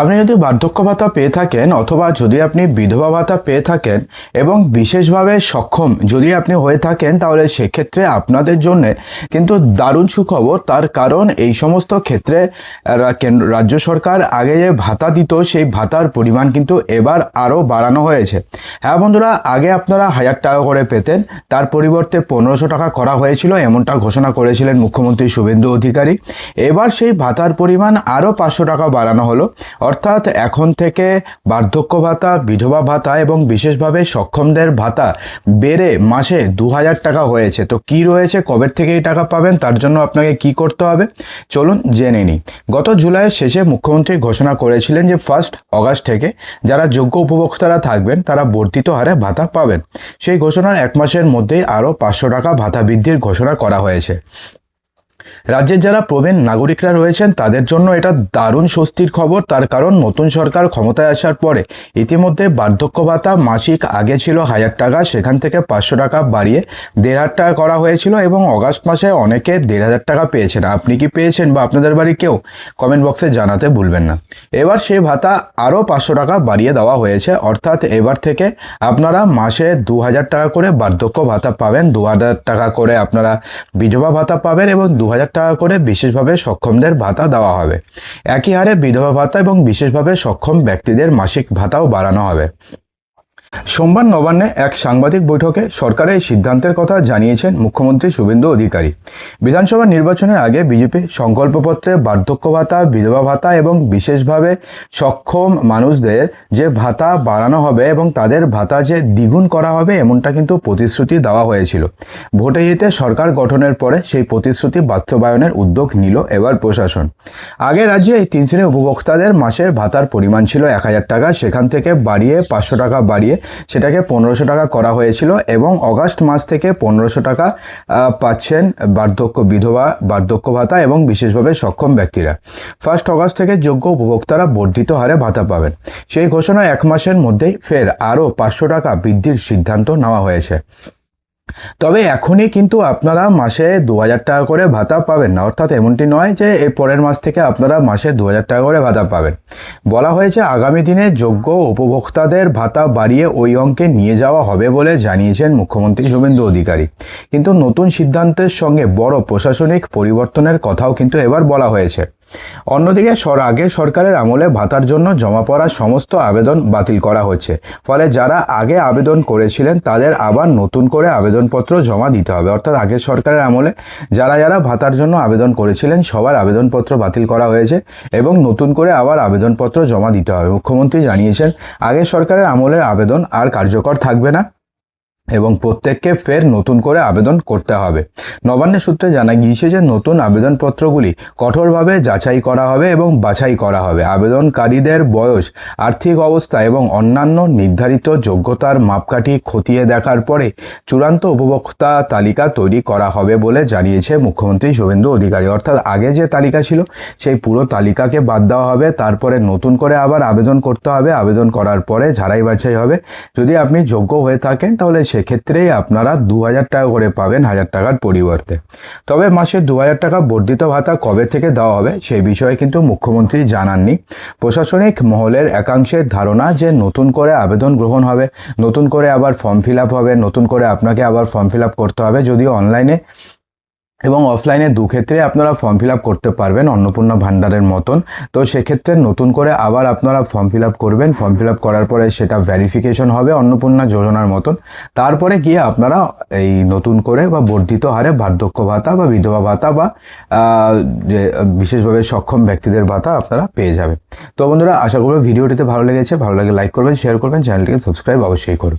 আপনি যদি বার্ধক্য ভাতা পেয়ে থাকেন অথবা যদি আপনি বিধবা ভাতা পেয়ে থাকেন এবং বিশেষভাবে সক্ষম যদি আপনি হয়ে থাকেন, তাহলে সেক্ষেত্রে আপনাদের জন্য কিন্তু দারুণ সুখবর। তার কারণ এই সমস্ত ক্ষেত্রে রাজ্য সরকার আগে যে ভাতা দিত সেই ভাতার পরিমাণ কিন্তু এবার আরও বাড়ানো হয়েছে। হ্যাঁ বন্ধুরা, আগে আপনারা 1000 টাকা করে পেতেন, তার পরিবর্তে 1500 টাকা করা হয়েছিল, এমনটা ঘোষণা করেছিলেন মুখ্যমন্ত্রী শুভেন্দু অধিকারী। এবার সেই ভাতার পরিমাণ আরও 500 টাকা বাড়ানো হলো। অর্থাৎ এখন থেকে বার্ধক্য ভাতা, বিধবা ভাতা এবং বিশেষভাবে সক্ষমদের ভাতা বেড়ে মাসে 2000 টাকা হয়েছে। তো কি রয়েছে, কবে থেকে এই টাকা পাবেন, তার জন্য আপনাকে কি করতে হবে চলুন জেনে নিই। গত জুলাইয়ের শেষে মুখ্যমন্ত্রী ঘোষণা করেছিলেন যে 1 অগাস্ট থেকে যারা যোগ্য উপভোক্তারা থাকবেন তারা বর্ধিত হারে ভাতা পাবেন। সেই ঘোষণার 1 মাসের মধ্যেই আরও 500 টাকা ভাতা বৃদ্ধির ঘোষণা করা হয়েছে। রাজ্যের যারা প্রবীণ নাগরিকরা রয়েছেন তাদের জন্য এটা দারুণ স্বস্তির খবর। তার কারণ নতুন সরকার ক্ষমতায় আসার পরে ইতিমধ্যে বার্ধক্য ভাতা মাসিক আগে ছিল 1000 টাকা, সেখান থেকে 500 টাকা বাড়িয়ে 1500 টাকা করা হয়েছিল এবং অগাস্ট মাসে অনেকে 1500 টাকা পেয়েছেন। আপনি কি পেয়েছেন বা আপনাদের বাড়ি কেউ, কমেন্ট বক্সে জানাতে ভুলবেন না। এবার সেই ভাতা আরও 500 টাকা বাড়িয়ে দেওয়া হয়েছে। অর্থাৎ এবার থেকে আপনারা মাসে 2000 টাকা করে বার্ধক্য ভাতা পাবেন, 2000 টাকা করে আপনারা বিধবা ভাতা পাবেন এবং 2000 টাকা করে বিশেষভাবে সক্ষমদের ভাতা দেওয়া হবে। একই হারে বিধবা ভাতা এবং বিশেষভাবে সক্ষম ব্যক্তিদের মাসিক ভাতাও বাড়ানো হবে। সোমবার নবান্নে এক সাংবাদিক বৈঠকে সরকারের এই সিদ্ধান্তের কথা জানিয়েছেন মুখ্যমন্ত্রী শুভেন্দু অধিকারী। বিধানসভা নির্বাচনের আগে বিজেপি সংকল্পপত্রে বার্ধক্য ভাতা, বিধবা ভাতা এবং বিশেষভাবে সক্ষম মানুষদের যে ভাতা বাড়ানো হবে এবং তাদের ভাতা যে দ্বিগুণ করা হবে, এমনটা কিন্তু প্রতিশ্রুতি দেওয়া হয়েছিল। ভোটে জিতে সরকার গঠনের পরে সেই প্রতিশ্রুতি বাস্তবায়নের উদ্যোগ নিল এবার প্রশাসন। আগে রাজ্যে এই 3 শ্রেণীর উপভোক্তাদের মাসের ভাতার পরিমাণ ছিল 1000 টাকা, সেখান থেকে বাড়িয়ে 500 টাকা বাড়িয়ে সেটাকে 1500 টাকা করা হয়েছিল এবং অগাস্ট মাস থেকে 1500 টাকা পাচ্ছেন বিধবা বার্ধক্য ভাতা এবং বিশেষভাবে সক্ষম ব্যক্তিরা। 1 অগাস্ট থেকে যোগ্য উপভোক্তারা বর্ধিত হারে ভাতা পাবেন। সেই ঘোষণার 1 মাসের মধ্যেই ফের আরও 500 টাকা বৃদ্ধির সিদ্ধান্ত নেওয়া হয়েছে। তবে এখনই কিন্তু আপনারা মাসে 2000 টাকা করে ভাতা পাবেন না। অর্থাৎ এমনটি নয় যে এর পরের মাস থেকে আপনারা মাসে 2000 টাকা করে ভাতা পাবেন। বলা হয়েছে আগামী দিনে যোগ্য উপভোক্তাদের ভাতা বাড়িয়ে ওই অঙ্কে নিয়ে যাওয়া হবে বলে জানিয়েছেন মুখ্যমন্ত্রী শুভেন্দু অধিকারী। কিন্তু নতুন সিদ্ধান্তের সঙ্গে বড় প্রশাসনিক পরিবর্তনের কথাও কিন্তু এবার বলা হয়েছে। অন্যদিকে আগে সরকারের আমলে ভাতার জন্য জমা পড়া সমস্ত আবেদন বাতিল করা হচ্ছে। ফলে যারা আগে আবেদন করেছিলেন তাদের আবার নতুন করে আবেদনপত্র জমা দিতে হবে। অর্থাৎ আগের সরকারের আমলে যারা ভাতার জন্য আবেদন করেছিলেন সবার আবেদনপত্র বাতিল করা হয়েছে এবং নতুন করে আবার আবেদনপত্র জমা দিতে হবে। মুখ্যমন্ত্রী জানিয়েছেন আগের সরকারের আমলের আবেদন আর কার্যকর থাকবে না এবং প্রত্যেককে ফের নতুন করে আবেদন করতে হবে। নবান্নের সূত্রে জানা গিয়েছে যে নতুন আবেদনপত্রগুলি কঠোরভাবে যাচাই করা হবে এবং বাছাই করা হবে। আবেদনকারীদের বয়স, আর্থিক অবস্থা এবং অন্যান্য নির্ধারিত যোগ্যতার মাপকাঠি খতিয়ে দেখার পরে চূড়ান্ত উপভোক্তা তালিকা তৈরি করা হবে বলে জানিয়েছে মুখ্যমন্ত্রী শুভেন্দু অধিকারী। অর্থাৎ আগে যে তালিকা ছিল সেই পুরো তালিকাকে বাদ দেওয়া হবে, তারপরে নতুন করে আবার আবেদন করতে হবে। আবেদন করার পরে ঝাড়াই বাছাই হবে। যদি আপনি যোগ্য হয়ে থাকেন তাহলে সেক্ষেত্রেই আপনারা 2000 টাকা করে পাবেন 1000 টাকার পরিবর্তে। তবে মাসে 2000 টাকা বর্ধিত ভাতা কবে থেকে দেওয়া হবে সেই বিষয়ে কিন্তু মুখ্যমন্ত্রী জানাননি। প্রশাসনিক মহলের একাংশের ধারণা যে নতুন করে আবেদন গ্রহণ হবে, নতুন করে আবার ফর্ম ফিল আপ হবে, নতুন করে আপনাকে আবার ফর্ম ফিল আপ করতে হবে। যদিও অনলাইনে এবং অফলাইনে দুক্ষেত্রে আপনারা ফর্ম ফিল আপ করতে পারবেন অন্নপূর্ণা ভাণ্ডারের মতন। তো সেক্ষেত্রে নতুন করে আবার আপনারা ফর্ম ফিল আপ করবেন। ফর্ম ফিল আপ করার পরে সেটা ভেরিফিকেশন হবে অন্নপূর্ণা যোজনার মতন। তারপরে গিয়ে আপনারা এই নতুন করে বা বর্ধিত হারে বার্ধক্য ভাতা বা বিধবা ভাতা বা যে বিশেষভাবে সক্ষম ব্যক্তিদের ভাতা আপনারা পেয়ে যাবেন। তো বন্ধুরা, আশা করব ভিডিওটিতে ভালো লেগেছে। ভালো লাগে লাইক করবেন, শেয়ার করবেন, চ্যানেলটিকে সাবস্ক্রাইব অবশ্যই করবেন।